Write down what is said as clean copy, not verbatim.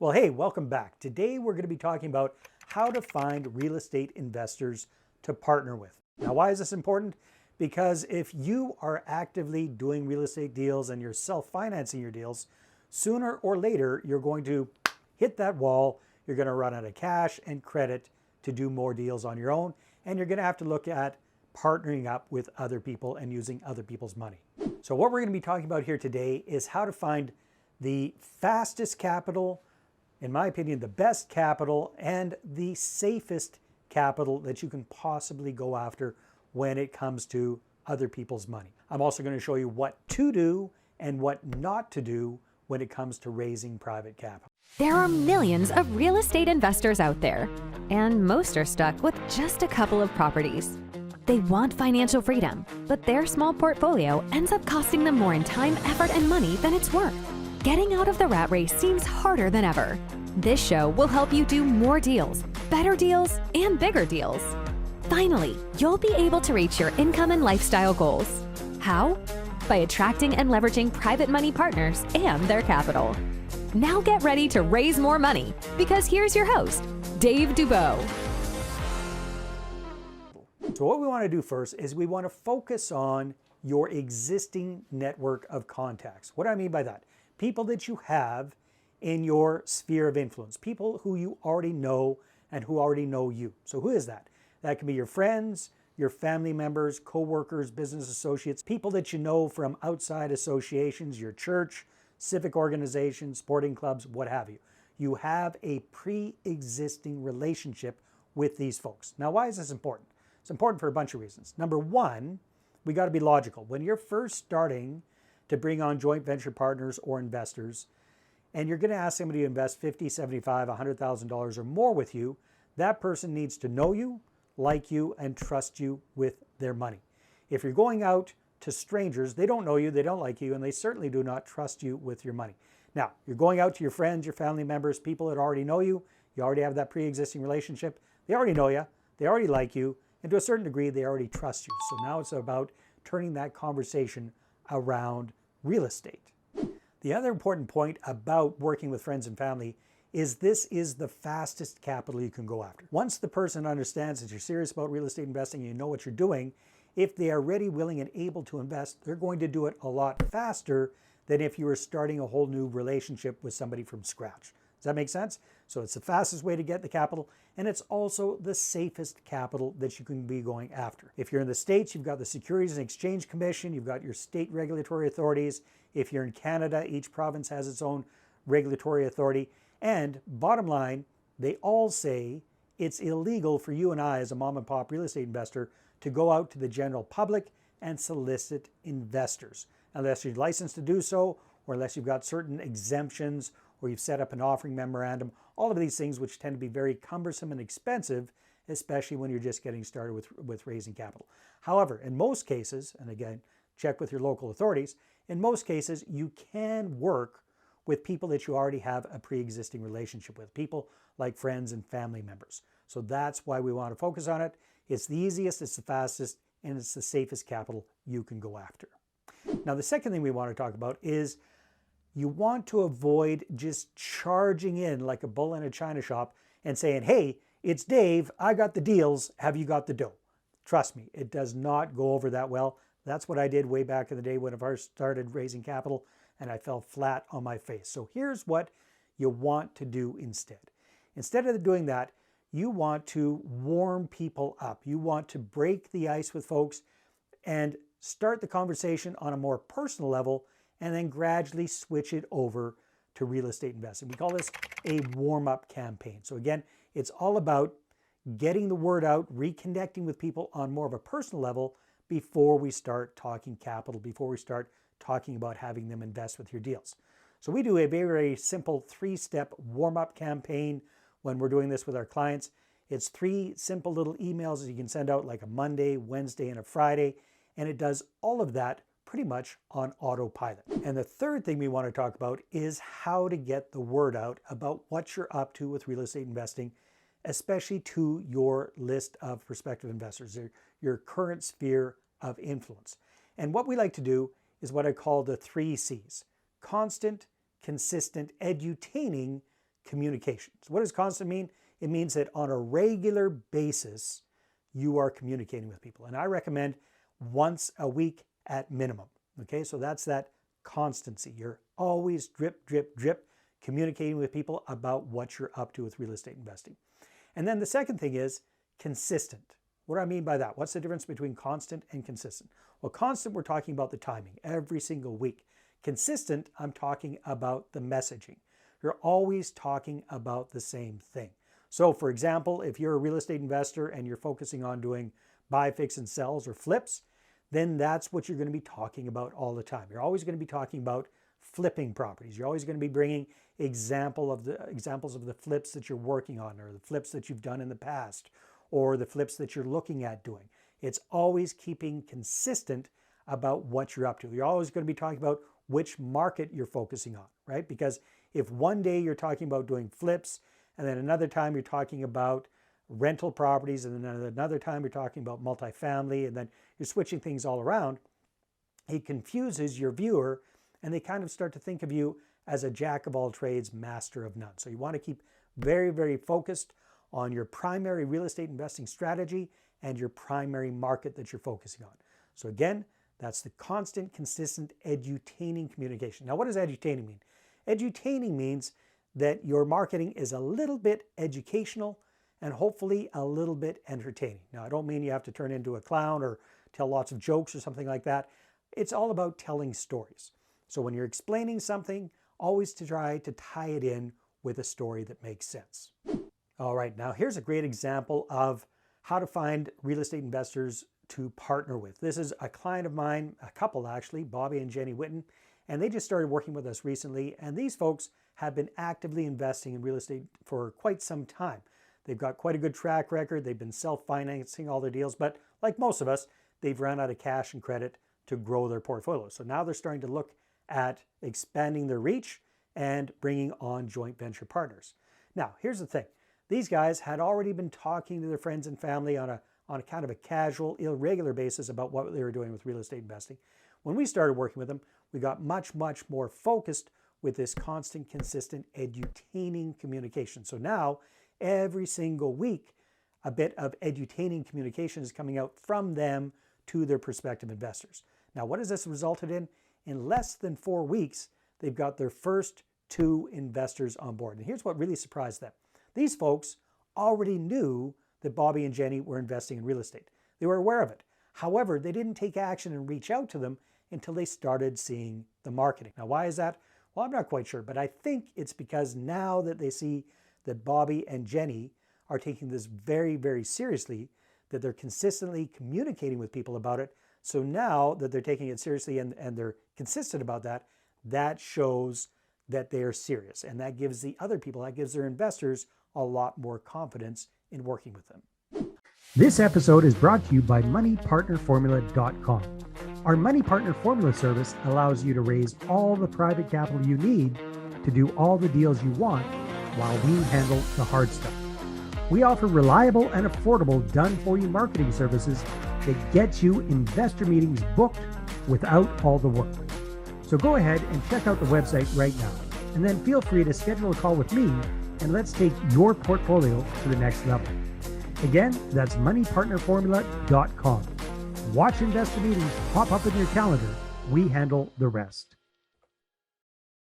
Well, hey, welcome back. Today we're going to be talking about how to find real estate investors to partner with. Now, why is this important? Because if you are actively doing real estate deals and you're self-financing your deals, sooner or later you're going to hit that wall. You're going to run out of cash and credit to do more deals on your own, and you're going to have to look at partnering up with other people and using other people's money. So what we're going to be talking about here today is how to find the fastest capital, in my opinion, the best capital and the safest capital that you can possibly go after when it comes to other people's money. I'm also going to show you what to do and what not to do when it comes to raising private capital. There are millions of real estate investors out there, and most are stuck with just a couple of properties. They want financial freedom, but their small portfolio ends up costing them more in time, effort, and money than it's worth. Getting out of the rat race seems harder than ever. This show will help you do more deals, better deals, and bigger deals. Finally, you'll be able to reach your income and lifestyle goals. How? By attracting and leveraging private money partners and their capital. Now get ready to raise more money, because here's your host, Dave Dubeau. So what we want to do first is we want to focus on your existing network of contacts. What do I mean by that? People that you have in your sphere of influence, people who you already know and who already know you. So who is that? That can be your friends, your family members, coworkers, business associates, people that you know from outside associations, your church, civic organizations, sporting clubs, what have you. You have a pre-existing relationship with these folks. Now, why is this important? It's important for a bunch of reasons. Number one, we got to be logical. When you're first starting to bring on joint venture partners or investors, and you're going to ask somebody to invest $50, $75, $100,000 or more with you, that person needs to know you, like you, and trust you with their money. If you're going out to strangers, they don't know you, they don't like you, and they certainly do not trust you with your money. Now, you're going out to your friends, your family members, people that already know you, you already have that pre-existing relationship, they already know you, they already like you, and to a certain degree, they already trust you. So now it's about turning that conversation around real estate. The other important point about working with friends and family is this is the fastest capital you can go after. Once the person understands that you're serious about real estate investing and you know what you're doing, if they are ready, willing, and able to invest, they're going to do it a lot faster than if you were starting a whole new relationship with somebody from scratch. Does that make sense? So it's the fastest way to get the capital, and it's also the safest capital that you can be going after. If you're in the States, you've got the Securities and Exchange Commission, you've got your state regulatory authorities. If you're in Canada, each province has its own regulatory authority. And bottom line, they all say it's illegal for you and I as a mom and pop real estate investor to go out to the general public and solicit investors unless you're licensed to do so, or unless you've got certain exemptions, or you've set up an offering memorandum, all of these things which tend to be very cumbersome and expensive, especially when you're just getting started with raising capital. However, in most cases, and again, check with your local authorities, in most cases, you can work with people that you already have a pre-existing relationship with, people like friends and family members. So that's why we want to focus on it. It's the easiest, it's the fastest, and it's the safest capital you can go after. Now, the second thing we want to talk about is you want to avoid just charging in like a bull in a china shop and saying, hey, it's Dave, I got the deals, have you got the dough? Trust me, it does not go over that well. That's what I did way back in the day when I first started raising capital, and I fell flat on my face. So here's what you want to do instead. Instead of doing that, you want to warm people up. You want to break the ice with folks and start the conversation on a more personal level, and then gradually switch it over to real estate investing. We call this a warm-up campaign. So again, it's all about getting the word out, reconnecting with people on more of a personal level before we start talking capital, before we start talking about having them invest with your deals. So we do a very, very simple 3-step warm-up campaign when we're doing this with our clients. It's 3 simple little emails that you can send out like a Monday, Wednesday, and a Friday, and it does all of that pretty much on autopilot. And the third thing we want to talk about is how to get the word out about what you're up to with real estate investing, especially to your list of prospective investors, your current sphere of influence. And what we like to do is what I call the 3 C's: constant, consistent, edutaining, communications. What does constant mean? It means that on a regular basis, you are communicating with people. And I recommend once a week at minimum. Okay, so that's that constancy. You're always drip, drip, drip, communicating with people about what you're up to with real estate investing. And then the second thing is consistent. What do I mean by that? What's the difference between constant and consistent? Well, constant, we're talking about the timing every single week. Consistent, I'm talking about the messaging. You're always talking about the same thing. So for example, if you're a real estate investor and you're focusing on doing buy, fix, and sells or flips, then that's what you're going to be talking about all the time. You're always going to be talking about flipping properties. You're always going to be bringing examples of the flips that you're working on, or the flips that you've done in the past, or the flips that you're looking at doing. It's always keeping consistent about what you're up to. You're always going to be talking about which market you're focusing on, right? Because if one day you're talking about doing flips, and then another time you're talking about rental properties, and then another time you're talking about multifamily, and then you're switching things all around, it confuses your viewer, and they kind of start to think of you as a jack of all trades, master of none. So you want to keep very, very focused on your primary real estate investing strategy and your primary market that you're focusing on. So again, that's the constant, consistent, edutaining communication. Now, what does edutaining mean? Edutaining means that your marketing is a little bit educational and hopefully a little bit entertaining. Now, I don't mean you have to turn into a clown or tell lots of jokes or something like that. It's all about telling stories. So when you're explaining something, always to try to tie it in with a story that makes sense. All right, now here's a great example of how to find real estate investors to partner with. This is a client of mine, a couple actually, Bobby and Jenny Witten, and they just started working with us recently. And these folks have been actively investing in real estate for quite some time. They've got quite a good track record. They've been self-financing all their deals, but like most of us, they've run out of cash and credit to grow their portfolio. So now they're starting to look at expanding their reach and bringing on joint venture partners. Now, here's the thing. These guys had already been talking to their friends and family on a kind of a casual, irregular basis about what they were doing with real estate investing. When we started working with them, we got much, much more focused with this constant, consistent, edutaining communication. So now, every single week, a bit of edutaining communication is coming out from them to their prospective investors. Now, what has this resulted in? In less than 4 weeks, they've got their first 2 investors on board. And here's what really surprised them. These folks already knew that Bobby and Jenny were investing in real estate. They were aware of it. However, they didn't take action and reach out to them until they started seeing the marketing. Now, why is that? Well, I'm not quite sure, but I think it's because now that they see that Bobby and Jenny are taking this very, very seriously, that they're consistently communicating with people about it. So now that they're taking it seriously and they're consistent about that, that shows that they are serious. And that gives the other people, that gives their investors a lot more confidence in working with them. This episode is brought to you by moneypartnerformula.com. Our Money Partner Formula service allows you to raise all the private capital you need to do all the deals you want while we handle the hard stuff. We offer reliable and affordable done-for-you marketing services that get you investor meetings booked without all the work. So go ahead and check out the website right now, and then feel free to schedule a call with me, and let's take your portfolio to the next level. Again, that's moneypartnerformula.com. Watch investor meetings pop up in your calendar. We handle the rest.